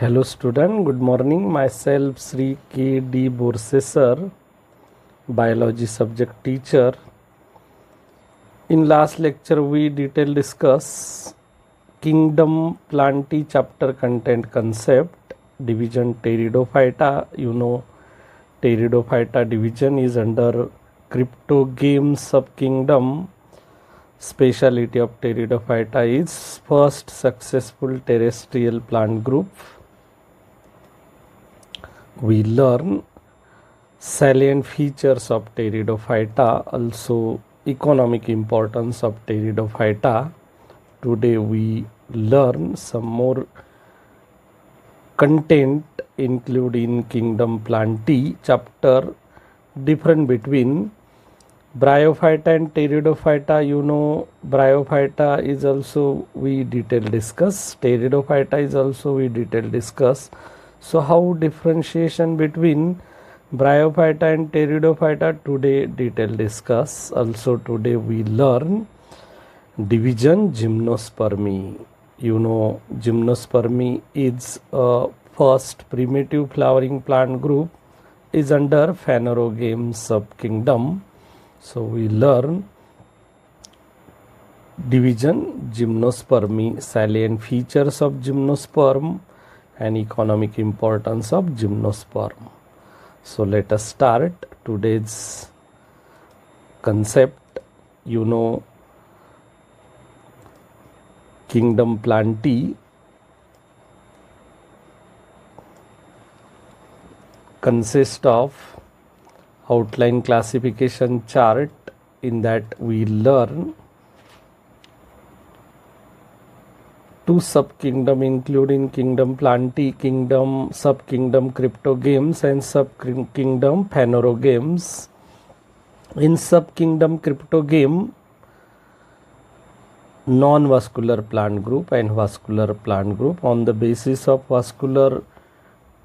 Hello student, good morning. Myself Sri K. D. Borse sir, biology subject teacher. In last lecture we detail discuss kingdom Plantae chapter content concept, division Pteridophyta. You know Pteridophyta division is under cryptogame subkingdom. Speciality of Pteridophyta is first successful terrestrial plant group. We learn salient features of Pteridophyta, also economic importance of Pteridophyta. Today we learn some more content including kingdom Plantae chapter, different between Bryophyta and Pteridophyta. You know Bryophyta is also we detail discuss, Pteridophyta is also we detail discuss. So how differentiation between Bryophyta and Pteridophyta today detail discuss. Also today we learn division Gymnospermi. You know Gymnospermi is a first primitive flowering plant group, is under phanerogame subkingdom. So we learn division Gymnospermi, salient features of Gymnosperm and economic importance of Gymnosperm. So let us start today's concept. You know kingdom Plantae consist of outline classification chart. In that we learn two subkingdom including kingdom Plantae, kingdom subkingdom cryptogames and subkingdom phanerogames. In subkingdom cryptogame, non-vascular plant group and vascular plant group on the basis of vascular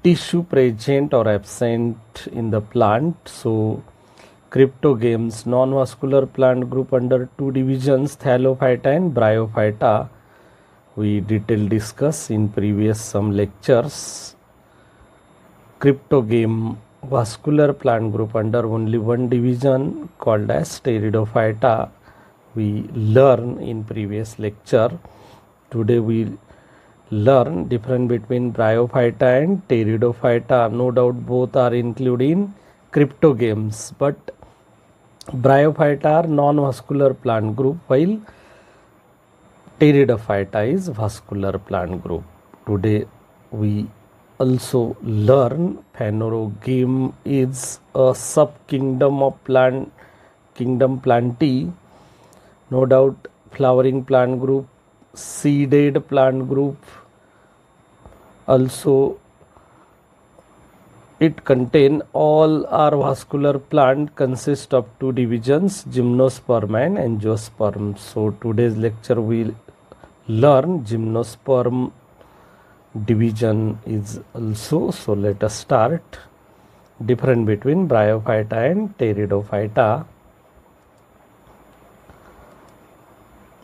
tissue present or absent in the plant. So cryptogames, non-vascular plant group under two divisions, Thallophyta and Bryophyta. We detail discuss in previous some lectures. Cryptogame vascular plant group under only one division called as Pteridophyta. We learn in previous lecture. Today we learn difference between Bryophyta and Pteridophyta. No doubt both are included in cryptogames, but Bryophyta are non-vascular plant group while Pteridophyta is vascular plant group. Today we also learn phanerogame is a subkingdom of kingdom Plantae. No doubt flowering plant group, seeded plant group. Also it contain all our vascular plant consist of two divisions, Gymnosperm and Angiosperm. So today's lecture we learn Gymnosperm division is also. So let us start difference between Bryophyta and Pteridophyta.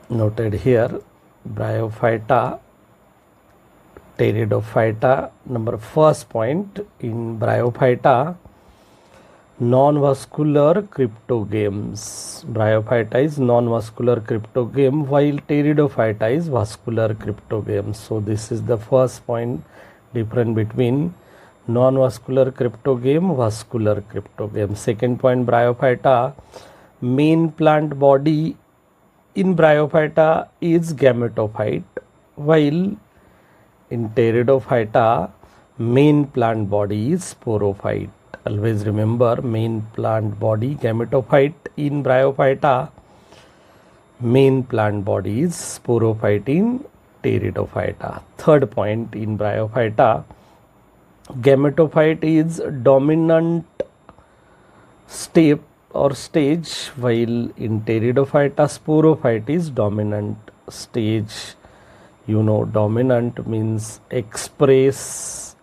Noted here Bryophyta, Pteridophyta. Number first point, in Bryophyta, non-vascular cryptogames. Bryophyta is non-vascular cryptogame while Pteridophyta is vascular cryptogame. So this is the first point, difference between non-vascular cryptogame, vascular cryptogame. Second point, Bryophyta, main plant body in Bryophyta is gametophyte, while in Pteridophyta main plant body is sporophyte. Always remember main plant body gametophyte in Bryophyta, main plant body is sporophyte in Pteridophyta. Third point, in Bryophyta gametophyte is dominant step or stage, while in Pteridophyta sporophyte is dominant stage. You know dominant means express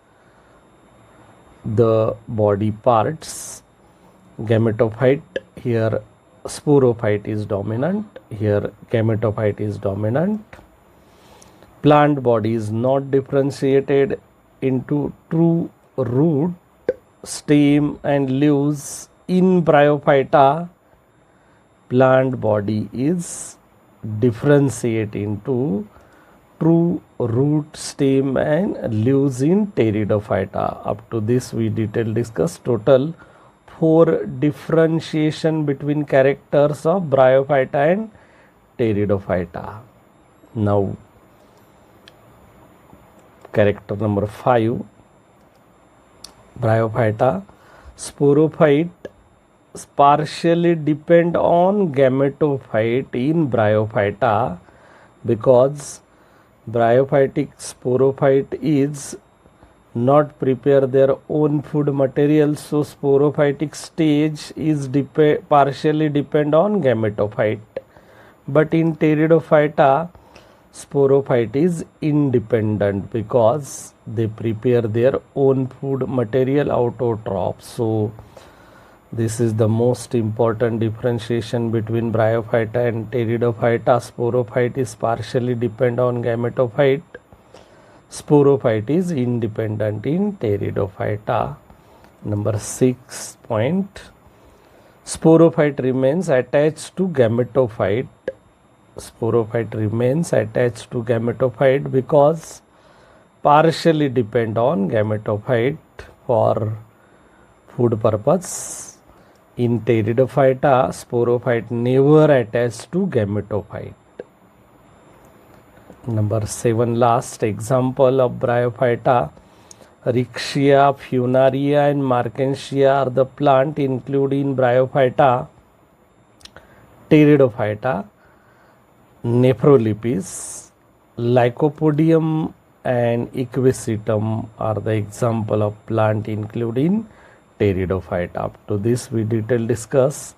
the body parts. Gametophyte, here sporophyte is dominant, here gametophyte is dominant. Plant body is not differentiated into true root, stem and leaves in Bryophyta, plant body is differentiate into true root, stem and leaves in Pteridophyta. Up to this we detail discuss total 4 differentiation between characters of Bryophyta and Pteridophyta. Now character number 5, Bryophyta. Sporophyte partially depend on gametophyte in Bryophyta because bryophytic sporophyte is not prepare their own food material, so sporophytic stage is partially depend on gametophyte. But in Pteridophyta, sporophyte is independent because they prepare their own food material autotroph. So this is the most important differentiation between Bryophyta and Pteridophyta. Sporophyte is partially dependent on gametophyte. Sporophyte is independent in Pteridophyta. Number 6 point. Sporophyte remains attached to gametophyte. Sporophyte remains attached to gametophyte because partially depend on gametophyte for food purpose. In Pteridophyta, sporophyte never attached to gametophyte. Number 7 last example of Bryophyta. Rixia, Funaria and Markensia are the plant included in Bryophyta. Pteridophyta, Nephrolipis, Lycopodium and Equisetum are the example of plant included in Pteridophyta. Up to this we detail discuss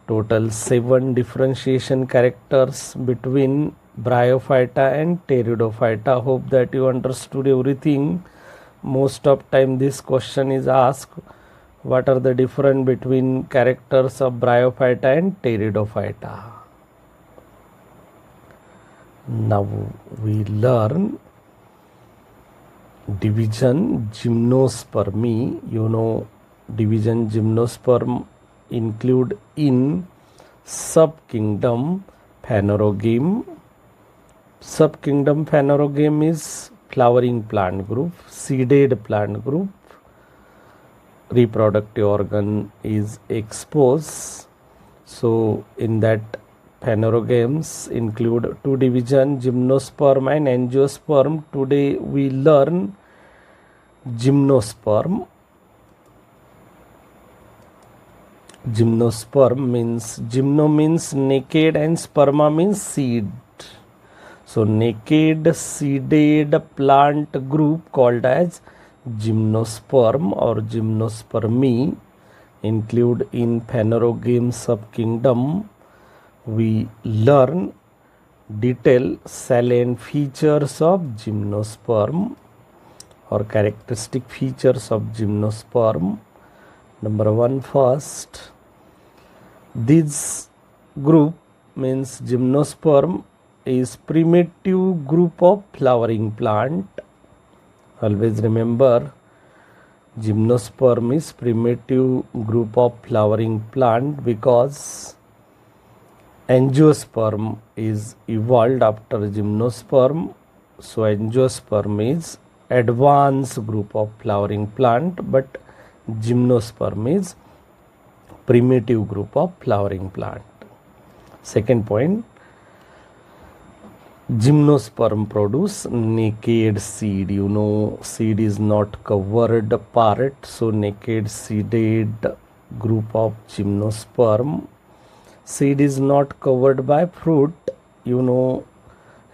total 7 differentiation characters between Bryophyta and Pteridophyta. Hope that you understood everything. Most of time this question is asked, what are the difference between characters of Bryophyta and Pteridophyta? Now we learn division Gymnospermi. You know division Gymnosperm include in subkingdom Phanerogame. Subkingdom Phanerogame is flowering plant group, seeded plant group. Reproductive organ is exposed. So in that Phanerogames include 2 division, Gymnosperm and Angiosperm. Today we learn Gymnosperm. Gymnosperm means, gymno means naked and sperma means seed. So naked seeded plant group called as Gymnosperm or Gymnospermi include in Phanerogame subkingdom. We learn detail salient features of Gymnosperm or characteristic features of Gymnosperm. Number 1 first, this group means Gymnosperm is primitive group of flowering plant. Always remember Gymnosperm is primitive group of flowering plant because Angiosperm is evolved after Gymnosperm. So Angiosperm is advanced group of flowering plant, but Gymnosperm is primitive group of flowering plant. Second point, Gymnosperm produce naked seed. You know seed is not covered part, so naked seeded group of Gymnosperm. Seed is not covered by fruit. You know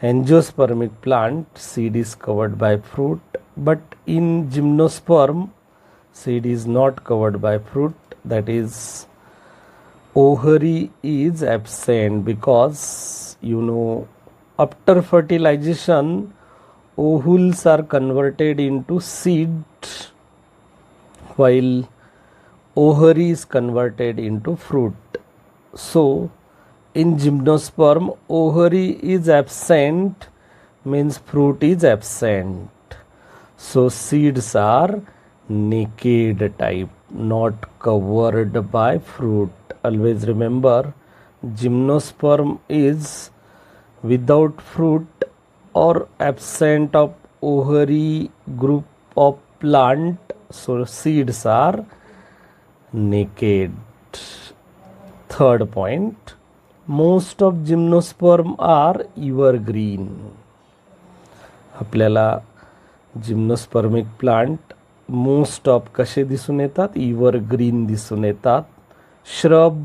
angiospermic plant seed is covered by fruit, but in Gymnosperm seed is not covered by fruit. That is, ovary is absent because you know after fertilization ovules are converted into seed while ovary is converted into fruit. So in Gymnosperm ovary is absent means fruit is absent. So seeds are naked type, not covered by fruit. Always remember, gymnosperm is without fruit or absent of ovary group of plant. So seeds are naked. Third point, most of gymnosperm are evergreen. आपल्याला gymnospermic plant most of कसे दिसून येतात, evergreen दिसून येतात. Shrub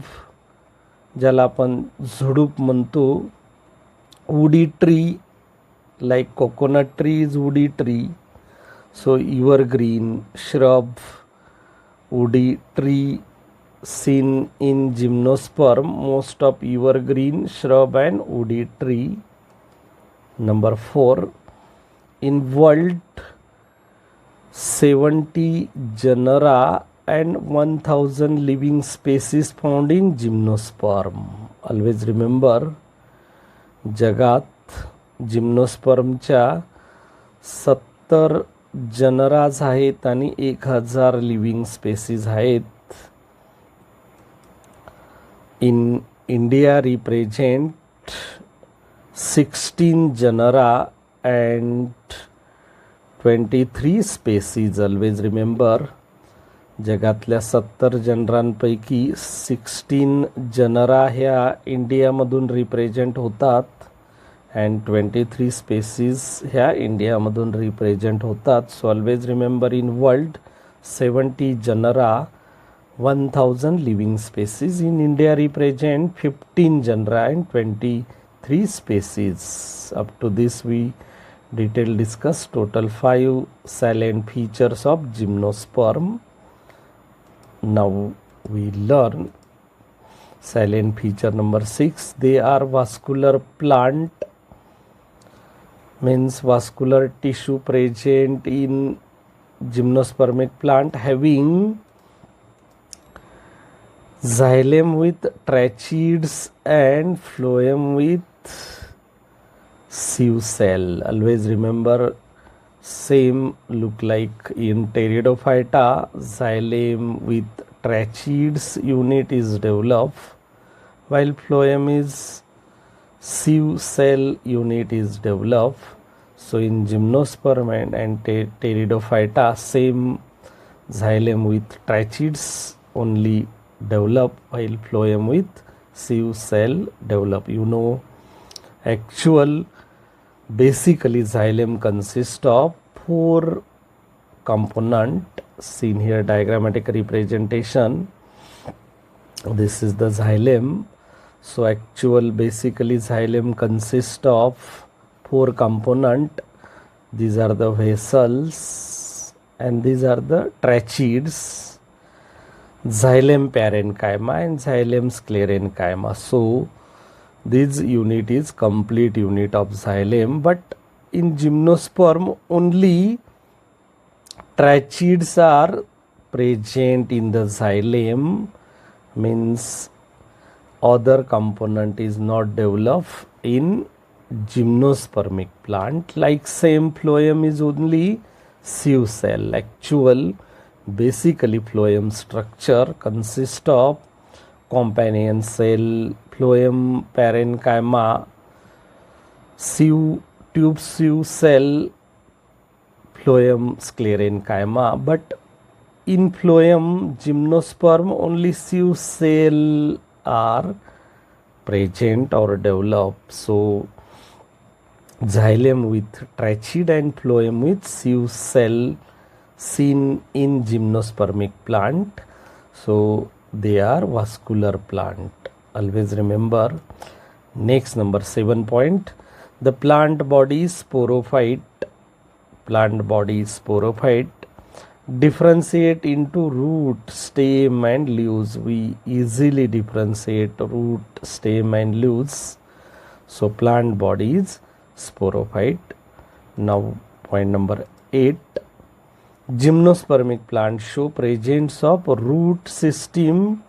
ज्याला आपण झुडूप म्हणतो, woody tree like coconut tree is woody tree. So evergreen shrub, woody tree seen in gymnosperm, most of evergreen shrub and woody tree. Number 4, in world 70 genera and 1000 living species found in gymnosperm. Always remember, जगात जिम्नोस्पर्मच्या 70 जनराज आहेत आणि 1000 living species आहेत. In India represent 16 genera and 23 species. Always remember, जगातल्या 70 जनरांपैकी 16 genre ह्या इंडियामधून represent होतात and 23 species ह्या इंडियामधून represent होतात. So always remember, in world 70 genre, 1000 living species. In India represent 15 genera and 23 species. Up to this we detail discuss total 5 salient features of gymnosperm. Now we learn salient feature number 6. They are vascular plant, means vascular tissue present in gymnospermic plant having xylem with tracheads and phloem with sieve cell. Always remember, same look like in Pteridophyta, xylem with tracheads unit is developed, while phloem is sieve cell unit is developed. So in gymnosperm and Pteridophyta, same xylem with tracheads only develop, while phloem with sieve cell develop. You know, actual basically xylem consists of 4 component. Seen here diagrammatic representation. This is the xylem. So actual basically xylem consists of 4 component. These are the vessels and these are the tracheads, xylem parenchyma and xylem sclerenchyma. So this unit is complete unit of xylem, but in gymnosperm only tracheads are present in the xylem, means other component is not developed in gymnospermic plant. Like same phloem is only sieve cell. Actual basically phloem structure consists of companion cell, phloem parenchyma, sieve tube sieve cell, phloem sclerenchyma. But in phloem gymnosperm only sieve cell are present or developed. So xylem with tracheid and phloem with sieve cell seen in gymnospermic plant. So they are vascular plant. Always remember. Next, number 7 point, the plant body is sporophyte. Plant body is sporophyte. Differentiate into root, stem and leaves. We easily differentiate root, stem and leaves. So plant body is sporophyte. Now point number 8, gymnospermic plants show presence of root system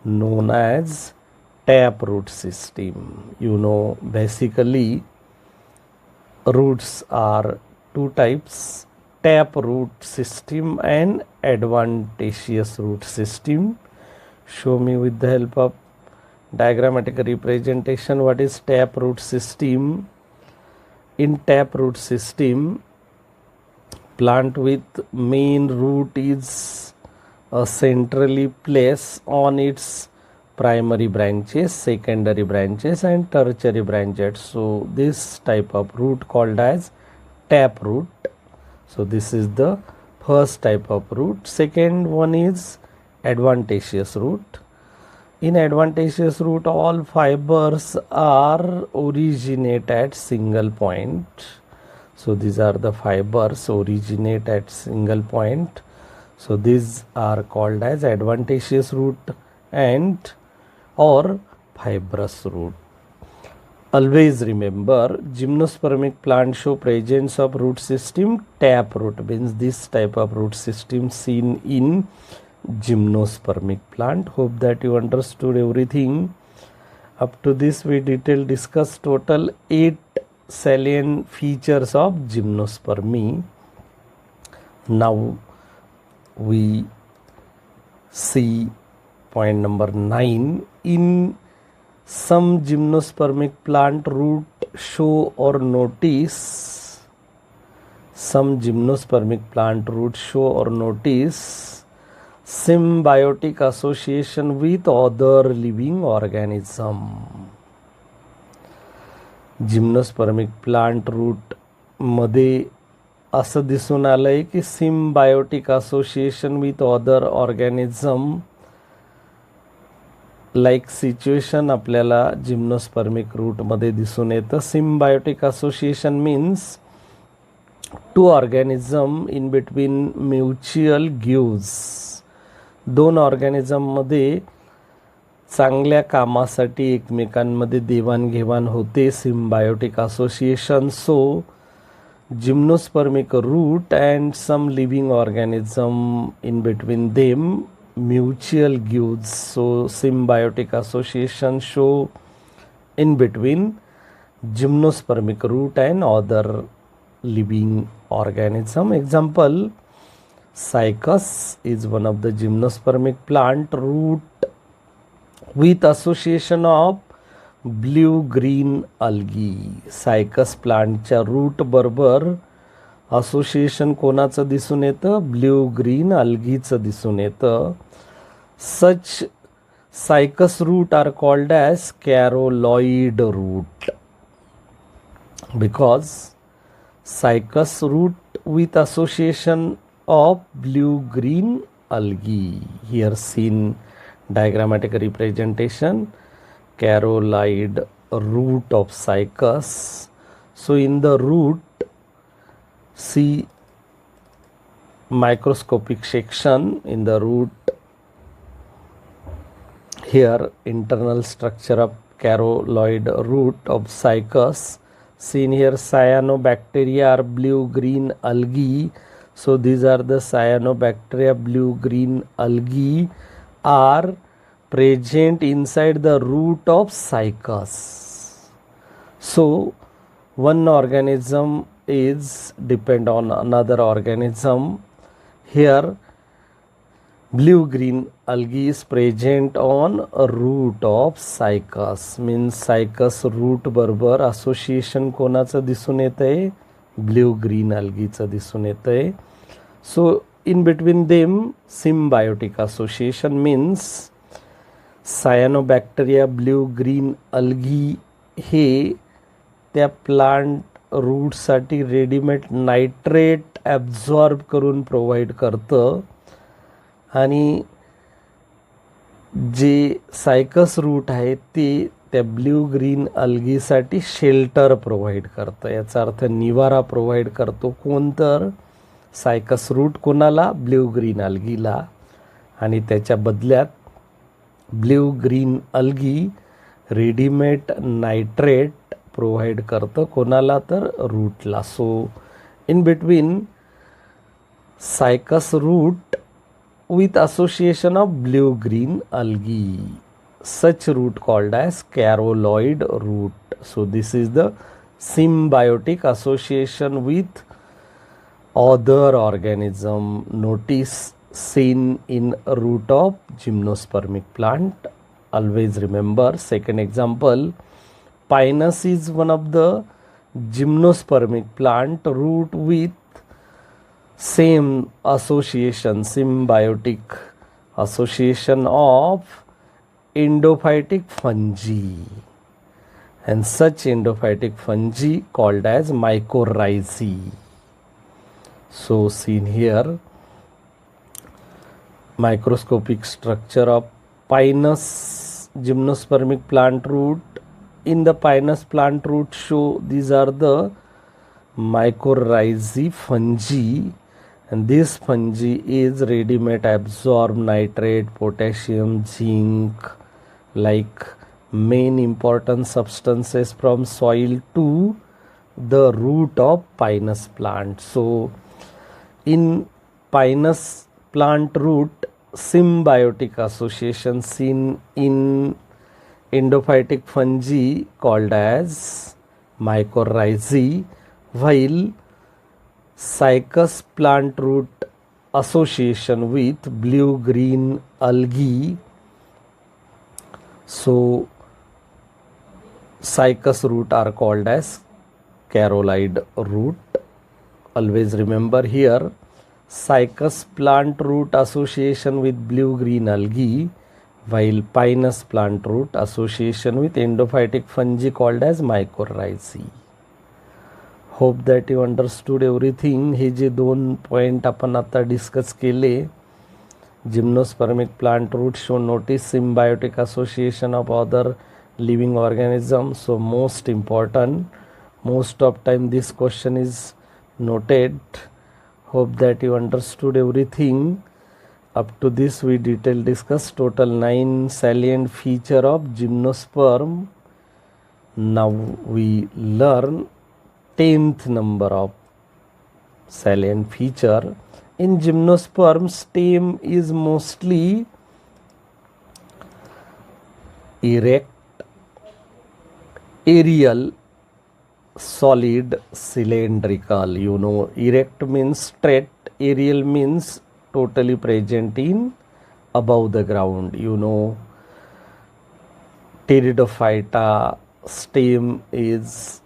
known as tap root system. You know, basically roots are 2 types, tap root system and adventitious root system. Show me with the help of diagrammatic representation what is tap root system. In tap root system, plant with main root is centrally placed on its primary branches, secondary branches and tertiary branches. So this type of root called as tap root. So this is the first type of root. Second one is adventitious root. In adventitious root, all fibers are originate at single point. So these are the fibers originate at single point. So these are called as adventitious root and or fibrous root. Always remember, gymnospermic plants show presence of root system tap root, means this type of root system seen in gymnospermic plant. Hope that you understood everything. Up to this we detail discussed total 8 salient features of gymnospermy. Now we see point number 9. In some gymnospermic plant root show or notice, some gymnospermic plant root show or notice symbiotic association with other living organism. Gymnospermic plant root मध्ये असं दिसून आलंय की symbiotic association with other organism like situation आपल्याला gymnospermic root मध्ये दिसून येतं. Symbiotic association means two organism in between mutual gives. दोन ऑर्गॅनिझम मध्ये चांगल्या कामासाठी एकमेकांमध्ये देवाणघेवाण होते, symbiotic association. So gymnospermic root and some living organism in between them mutual gives. So symbiotic association show in between gymnospermic root and other living organism. Example, cycas is one of the gymnospermic plant root with association of blue green algae. cycas प्लांटच्या root बरोबर association कोणाचं दिसून येतं? Blue green अल्गीचं दिसून येतं. Such cycas root are called as caroloid root because cycas root with association of blue green algae. Here seen diagrammatic representation, caroloid root of cycas. So in the root, see microscopic section in the root. Here internal structure of caroloid root of cycas seen here. Cyanobacteria are blue green algae. So these are the cyanobacteria. Blue green algae are present inside the root of cycas. So one organism is depend on another organism. Here blue green algae is present on a root of cycas. Means cycas root बरोबर association कोणाचं दिसून येतंय? Blue green algaeचं दिसून येतंय. So in between them symbiotic association means cyanobacteria blue green algae हे त्या plant root साठी readymade nitrate absorb करून प्रोव्हाइड करतं आणि जे सायकस रूट आहे ते त्या ब्ल्यू ग्रीन अल्गीसाठी शेल्टर प्रोव्हाइड करतं. याचा अर्थ निवारा प्रोव्हाइड करतो कोण? तर सायकस रूट कोणाला? ब्ल्यू ग्रीन अल्गीला. आणि त्याच्या बदल्यात blue green algae readymade nitrate provide करतं कोणाला? तर रूटला. So in between cycas root with association of blue green algae, such root called as caroloid root. So this is the symbiotic association with other organism notice seen in root of gymnospermic plant. Always remember. Second example, pinus is one of the gymnospermic plant root with same association, symbiotic association of endophytic fungi, and such endophytic fungi called as mycorrhizae. So seen here, microscopic structure of pinus gymnospermic plant root. In the pinus plant root show these are the mycorrhizae fungi, and this fungi is ready-made absorb nitrate, potassium, zinc, like main important substances from soil to the root of pinus plant. So in pinus plant root, symbiotic association seen in endophytic fungi called as mycorrhizae, while cycas plant root association with blue-green algae. So cycas root are called as carollide root. Always remember here, cycas plant root association with blue-green algae, while pinus plant root association with endophytic fungi called as mycorrhizae. Hope that you understood everything. हे जे दोन point आपण आता discuss केले, gymnospermic plant root show notice symbiotic association of other living organism. So most important, most of time this question is noted. Hope that you understood everything. Up to this we detail discuss total 9 salient feature of gymnosperm. Now we learn 10th number of salient feature. In gymnosperm, stem is mostly erect, aerial, solid, cylindrical. You know, erect means straight, aerial means totally present in above the ground. You know, Pteridophyta stem is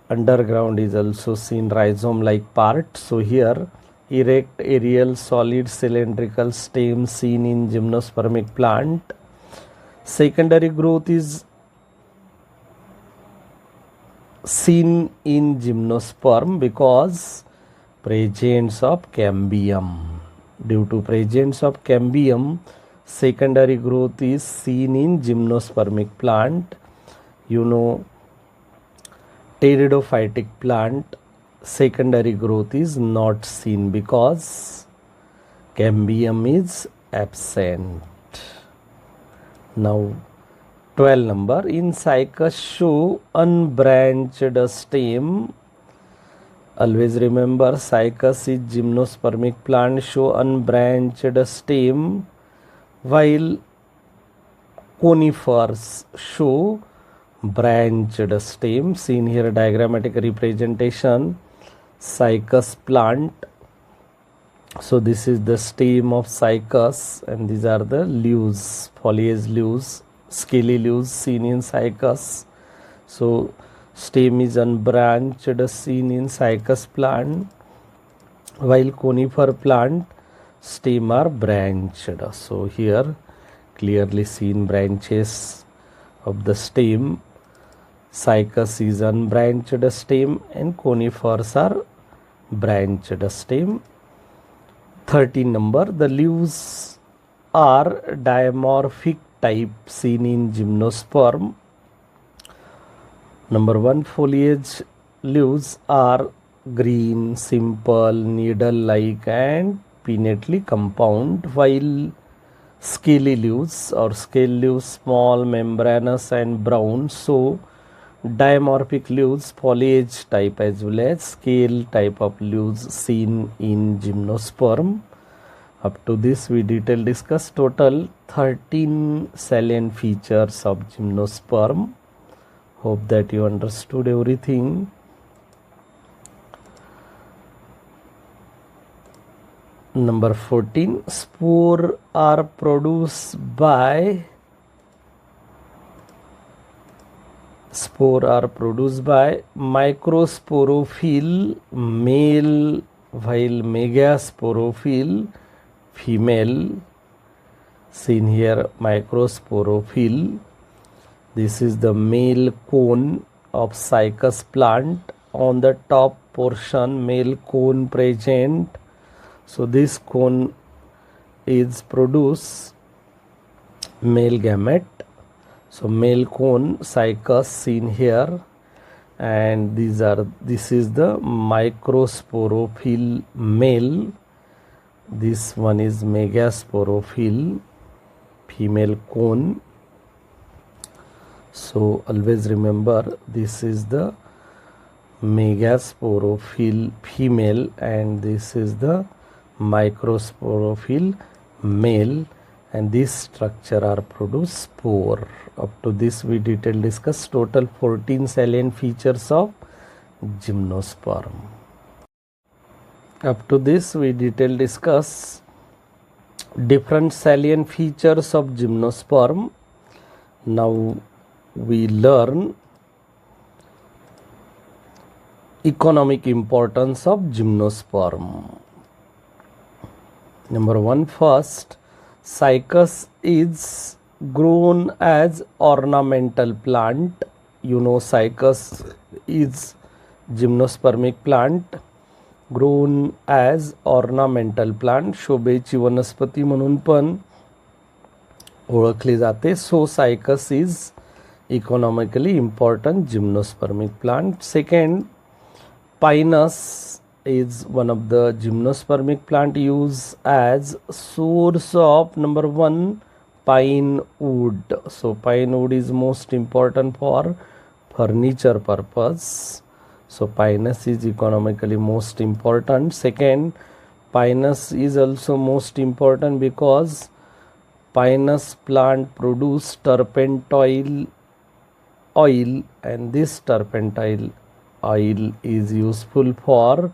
underground, is also seen rhizome like part. So here erect, aerial, solid, cylindrical stem seen in gymnospermic plant. Secondary growth is seen in gymnosperm because presence of cambium. Due to presence of cambium, secondary growth is seen in gymnospermic plant. You know, pteridophytic plant secondary growth is not seen because cambium is absent. Now 12 number, in cycas show unbranched stem. Always remember, cycas is gymnospermic plant show unbranched stem, while conifers show branched stem. Seen here diagrammatic representation, cycas plant. So this is the stem of cycas and these are the leaves, foliage leaves, scaly leaves seen in cycas. So stem is unbranched seen in cycas plant, while conifer plant stem are branched. So here clearly seen branches of the stem. Cycas is unbranched stem and conifers are branched stem. 13 number, the leaves are dimorphic type seen in gymnosperm. Number 1, foliage leaves are green, simple, needle-like and pinnately compound, while scaly leaves or scale leaves small, membranous and brown. So dimorphic leaves, foliage type as well as scale type of leaves seen in gymnosperm. Up to this we detail discuss total 13 salient features of gymnosperm. Hope that you understood everything. Number 14, spore are produced by microsporophyle male, while megasporophyle female. Seen here microsporophyle. This is the male cone of cycas plant. On the top portion, male cone present. So this cone is produce male gamete. So male cone cycas seen here, and this is the microsporophyle male. This one is megasporophyle female cone. So always remember, this is the megasporophyle female and this is the microsporophyle male, and this structure are produce spore. Up to this we detail discuss total 14 salient features of gymnosperm. Up to this we detail discuss different salient features of gymnosperm. Now we learn economic importance of gymnosperm. Number 1, first, cycas is grown as ornamental plant. You know, cycas is gymnospermic plant grown as ornamental plant. शोभेची वनस्पती म्हणून पण ओळखली जाते. So cycas is economically important gymnospermic plant. Second, pinus is one of the gymnospermic plant used as source of number 1 pine wood. So pine wood is most important for furniture purpose. So pinus is economically most important. Second, pinus is also most important because pinus plant produce turpentine oil, and this turpentine oil is useful for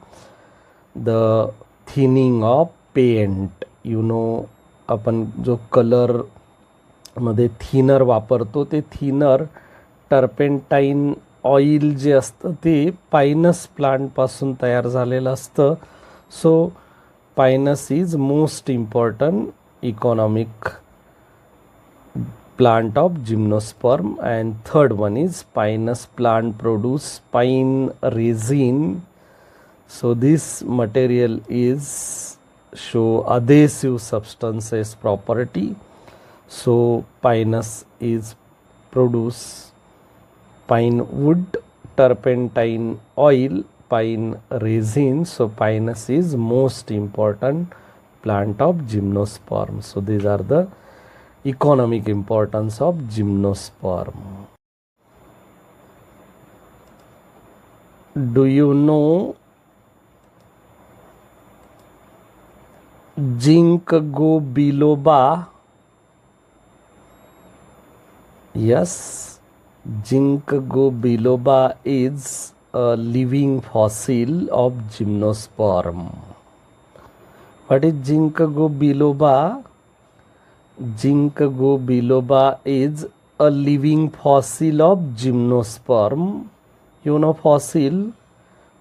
the thinning of paint. You know, आपण जो colour मध्ये thinner वापरतो ते thinner टर्पेंटाईन oil जे असतं ते Pinus plant पासून तयार झालेलं असतं. So pinus is most important economic plant of gymnosperm. And third one is pinus plant produce pine resin. So this material is show adhesive substances property. So pinus is produce pine wood, turpentine oil, pine resin. So pinus is most important plant of gymnosperm. So these are the economic importance of gymnosperm. Do you know ginkgo biloba? Yes, ginkgo biloba is a living fossil of gymnosperm. What is ginkgo biloba? Ginkgo biloba is a living fossil of gymnosperm. You know fossil?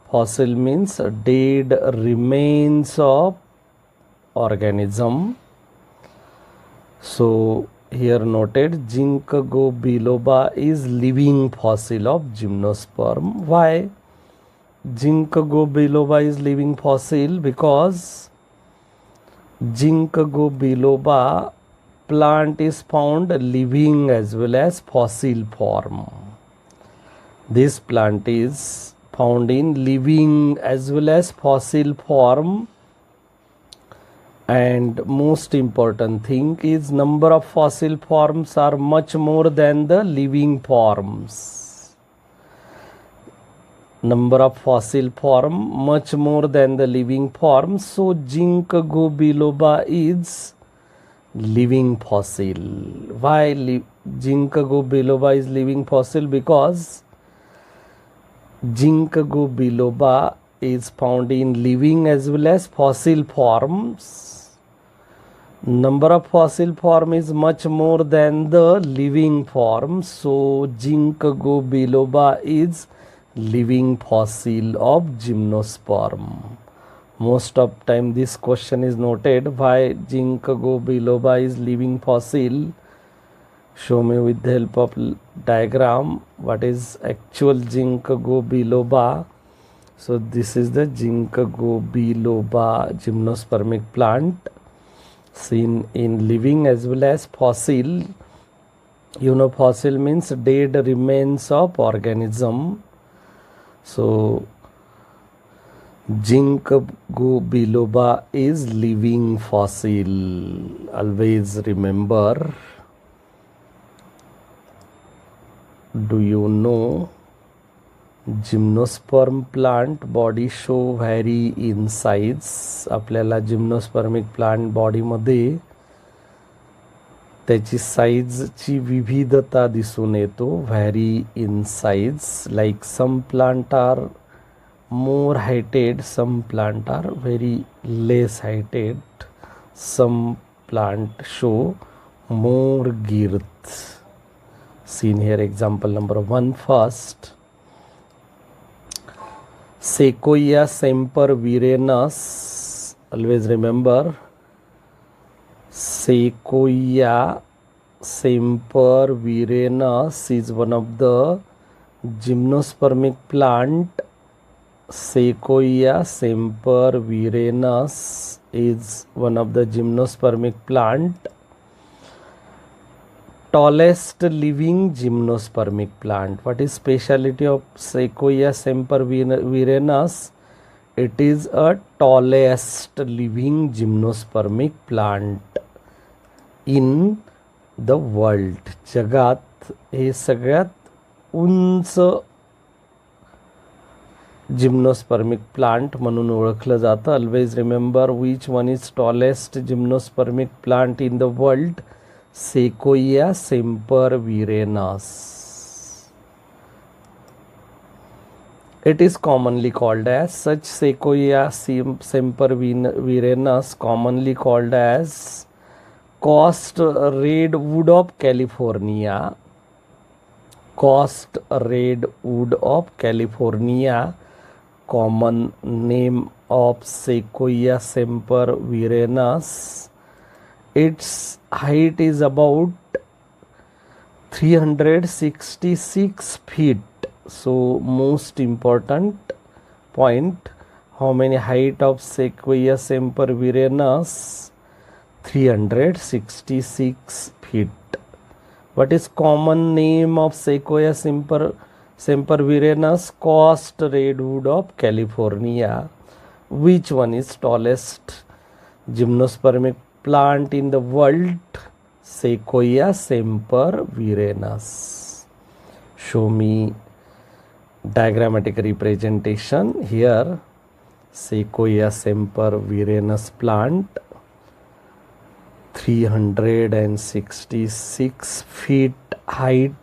Fossil means dead remains of organism. So here noted, ginkgo biloba is living fossil of gymnosperm. Why ginkgo biloba is living fossil? Because ginkgo biloba plant is found living as well as fossil form. This plant is found in living as well as fossil form, and most important thing is number of fossil forms are much more than the living forms. Number of fossil form much more than the living forms. So ginkgo biloba is living fossil. Why ginkgo biloba is living fossil? Because ginkgo biloba is found in living as well as fossil forms. Number of fossil form is much more than the living form. So ginkgo biloba is living fossil of gymnosperm. Most of time this question is noted, why ginkgo biloba is living fossil. Show me with the help of diagram what is actual ginkgo biloba. So this is the ginkgo biloba gymnospermic plant, seen in living as well as fossil. You know, fossil means dead remains of organism. So ginkgo biloba is living fossil. Always remember. Do you know gymnosperm plant body show vary in size. आपल्याला gymnospermic plant बॉडीमध्ये त्याची साईजची विविधता दिसून येतो. Vary in size. Like some plant are more heighted, some plant are very less heighted, some plant show more girth. Seen here example number 1 first. Sequoia sempervirens. Always remember, Sequoia sempervirens is one of the gymnospermic plant. Sequoia sempervirens is one of the gymnospermic plant. Tallest living gymnospermic plant. What is speciality of Sequoia sempervirens? It is a tallest living gymnospermic plant in the world. जगात हे सगळ्यात उंच जिम्नोस्पर्मिक plant म्हणून ओळखलं जातं. Always remember which one is tallest gymnospermic plant in the world. Sequoia sempervirens. It is commonly called as such. Sequoia sempervirens commonly called as coast redwood of California. Coast redwood of California. Common name of Sequoia sempervirens. Its height is about 366 feet. So most important point, how many height of Sequoia sempervirens? 366 feet. What is common name of Sequoia sempervirens? Coast redwood of California. Which one is tallest gymnospermic plant in the world? Sequoia sempervirens. Show me diagrammatic representation here. Sequoia sempervirens plant, 366 feet height.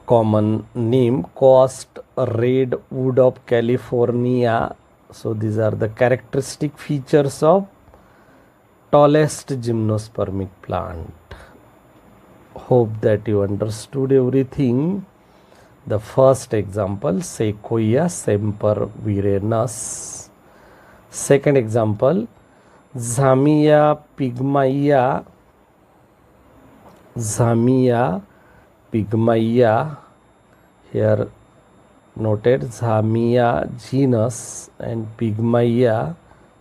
Common name coast redwood of California. So these are the characteristic features of tallest gymnospermic plant. Hope that you understood everything. The first example, Sequoia sempervirens. Second example, Zamia pygmaea. Zamia pygmaea. Here noted Zamia genus and pygmaea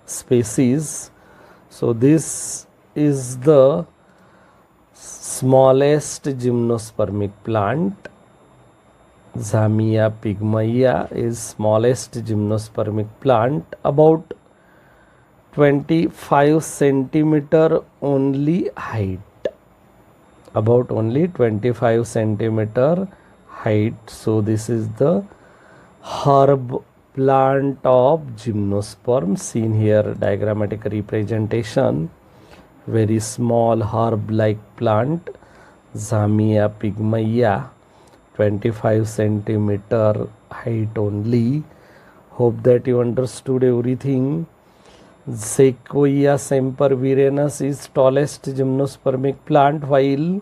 species. So this is the smallest gymnospermic plant. Zamia pygmaea is smallest gymnospermic plant, about 25 centimeter only height. About only 25 centimeter height. So this is the herb plant of gymnosperm, seen here diagrammatic representation. Very small herb like plant, Zamia pygmaea, 25 centimeter height only. Hope that you understood everything. Sequoia sempervirens is tallest gymnospermic plant, while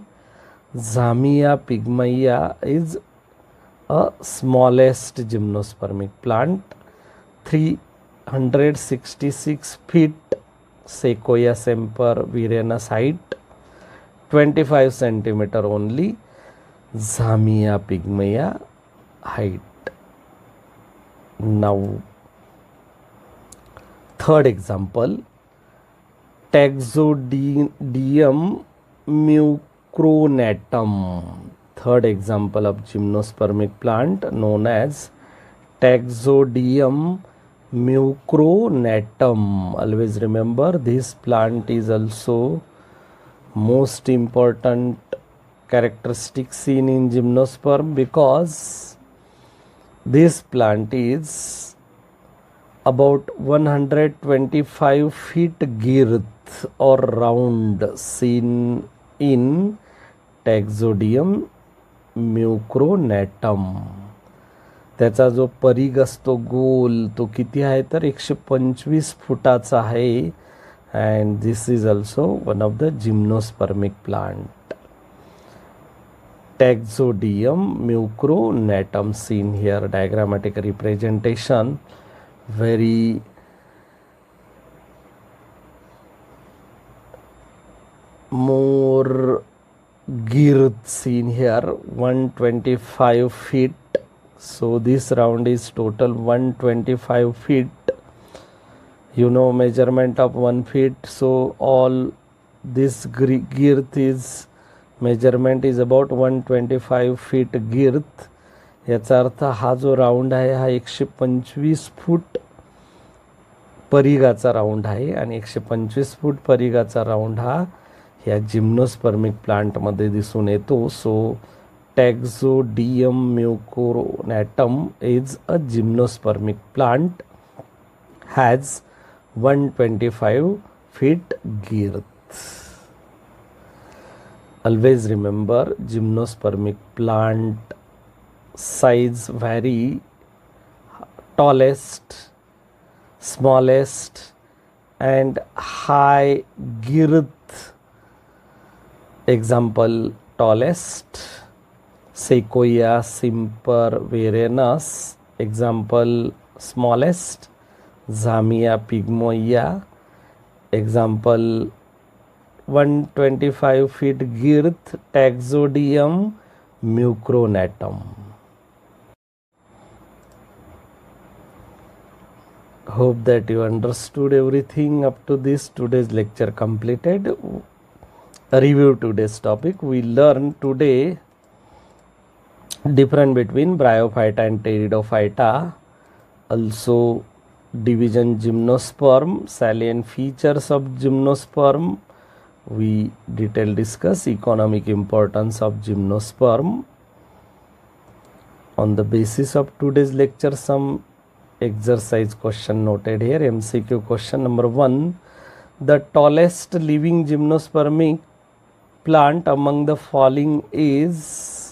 Zamia pygmaea is a smallest gymnospermic plant. 366 feet Sequoia sempervirens height, 25 centimeter only Zamia pygmaea height. Now third example, Taxodium mucronatum. Third example of gymnospermic plant known as Taxodium mucronatum. Always remember, this plant is also most important characteristic seen in gymnosperm, because this plant is about 125 feet girth or round seen in Taxodium mucronatum. त्याचा जो परिघ असतो गोल, तो किती आहे तर 125 फुटाचा आहे. and this is also one of the gymnospermic plant. Taxodium mucronatum seen here, diagrammatic representation, very more girth seen here, 125 feet. So this round is total 125 feet. You know measurement of 1 feet, so all this girth is measurement is about 125 feet girth. याचा अर्थ हा जो round आहे हा 125 फूट परिघाचा round आहे, आणि 125 फूट परिघाचा round हा या जिम्नोस्पर्मिक प्लांटमध्ये दिसून येतो. सो Taxodium mucronatum is a gymnospermic plant, has 125 feet girth. Always remember, gymnospermic plant size vary, tallest, smallest and high girth. Example, tallest Sequoia sempervirens. Example, smallest Zamia pygmaea. Example, 125 feet girth Taxodium mucronatum. Hope that you understood everything up to this. Today's lecture completed. Review today's topic. We learned today difference between Bryophyta and Pteridophyta, also division Gymnosperm, salient features of Gymnosperm. We detail discuss economic importance of Gymnosperm. On the basis of today's lecture, some exercise question noted here. MCQ question number 1. The tallest living gymnospermic plant among the following is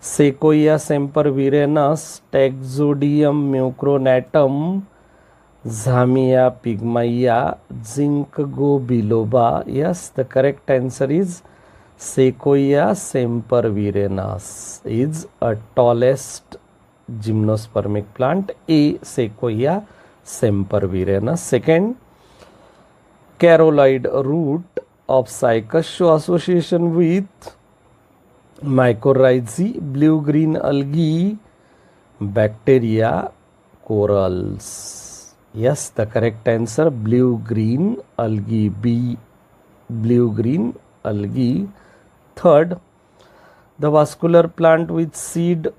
Sequoia sempervirens, Taxodium mucronatum, Zamia pygmaea, Ginkgo biloba. Yes, the correct answer is Sequoia sempervirens is a tallest gymnospermic plant. A, Sequoia sempervirens. Second, carollide root of cycas show association with mycorrhizae, blue-green algae, bacteria, corals. Yes, the correct answer blue-green algae. B, blue-green algae. Third, the vascular plant with seed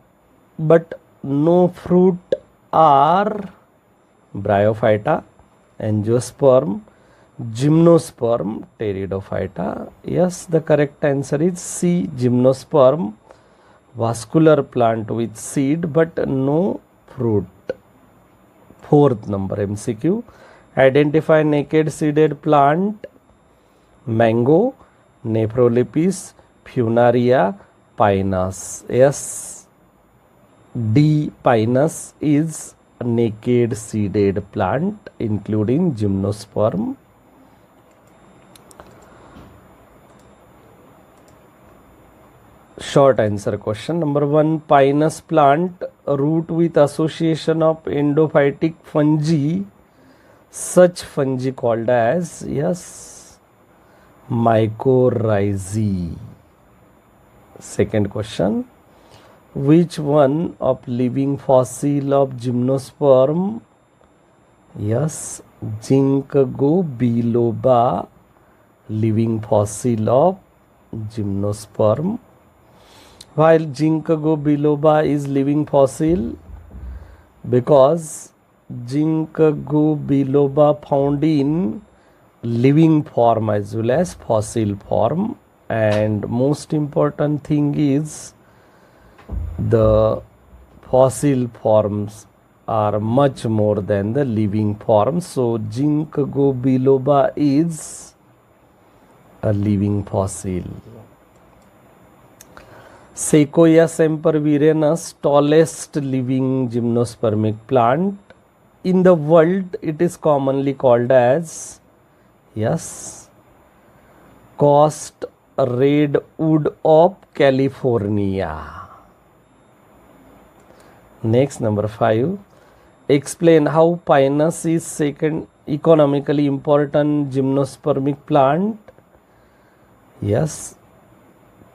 but no fruit are Bryophyta, Angiosperm, Gymnosperm, Pteridophyta. Yes, the correct answer is C, Gymnosperm, vascular plant with seed but no fruit. Fourth number MCQ. Identify naked seeded plant. Mango, Nephrolepis, Funaria, Pinus. Yes, D. Pinus is a naked seeded plant including Gymnosperm. Short answer question. Number 1, Pinus plant root with association of endophytic fungi. Such fungi called as, yes, mycorrhizae. Second question, which one of living fossil of Gymnosperm? Yes, Ginkgo biloba, living fossil of Gymnosperm. While Ginkgo biloba is living fossil, because Ginkgo biloba found in living form as well as fossil form, and most important thing is the fossil forms are much more than the living forms. So Ginkgo biloba is a living fossil. Sequoia sempervirens, tallest living gymnospermic plant in the world. It is commonly called as, yes, coast redwood of California. Next, number 5. Explain how Pinus is second economically important gymnospermic plant. Yes,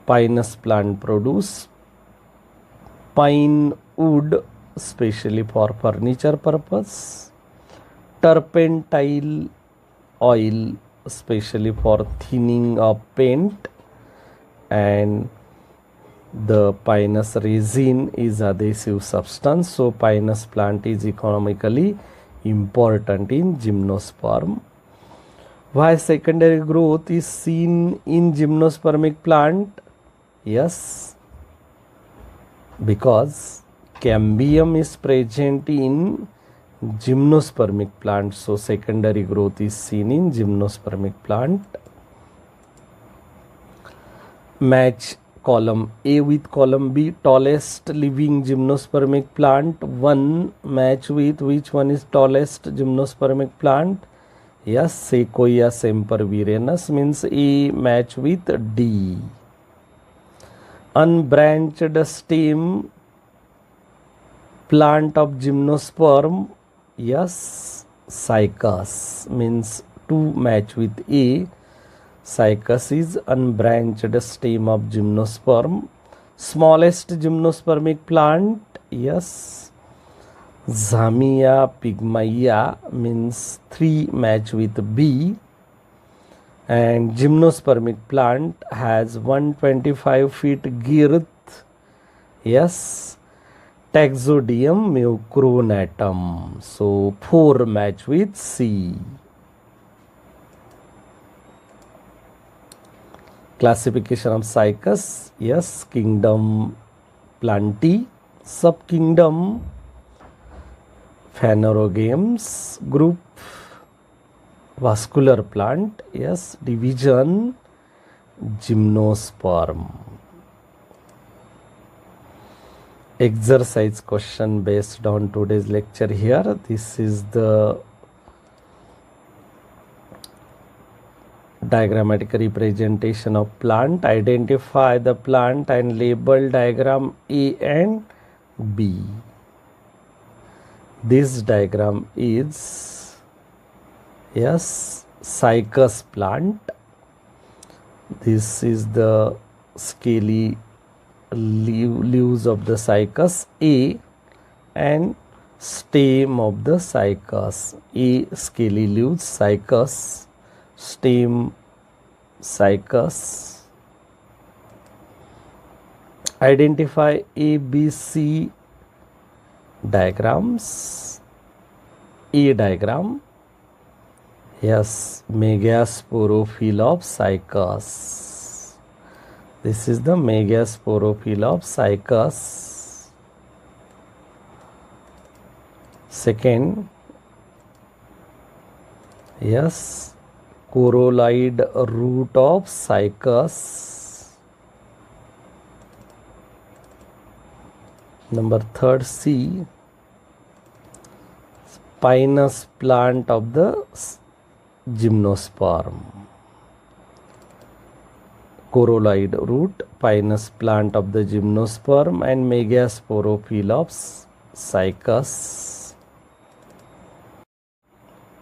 Pinus plant produce pine wood, especially for furniture purpose, turpentine oil, especially for thinning of paint, and the Pinus resin is adhesive substance. So Pinus plant is economically important in Gymnosperm. Why secondary growth is seen in Gymnospermic plant? Yes, because cambium is present in Gymnospermic plant, so secondary growth is seen in Gymnospermic plant. Match column A with column B. Tallest living Gymnospermic plant. 1 match with which one is tallest Gymnospermic plant? Yes, Sequoia sempervirens, means A match with D. Unbranched stem plant of Gymnosperm. Yes, Cycas, means 2 match with A. Cycas is unbranched stem of Gymnosperm. Smallest Gymnospermic plant, yes, Zamia pygmaea, means 3 match with B. And Gymnospermic plant has 125 feet girth. Yes, Taxodium mucronatum. So 4 match with C. Classification of Cycas. Yes, kingdom Plantae, subkingdom Phanerogames, group vascular plant. Yes, division Gymnosperm. Exercise question based on today's lecture here. This is the diagrammatic representation of plant. Identify the plant and label diagram A and B. This diagram is, yes, Cycas plant. This is the scaly leaves of the Cycas A and stem of the Cycas. A scaly leaves, Cycas, stem Cycas. Identify A, B, C diagrams. A diagram, yes, megasporophyll of Cycas. This is the megasporophyll of Cycas. Second, yes, corolloid root of Cycas. Number third, C, spinous plant of the Gymnosperm. Corolloid root, pinous plant of the Gymnosperm, and megasporophyll of Cycas.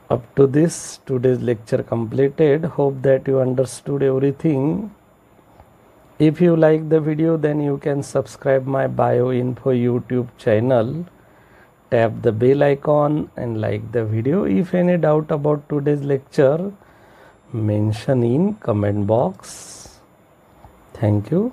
Up to this, today's lecture completed. Hope that you understood everything. If you like the video, then you can subscribe my Bioinfo YouTube channel. Tap the bell icon and like the video. If any doubt about today's lecture, mention in comment box. Thank you.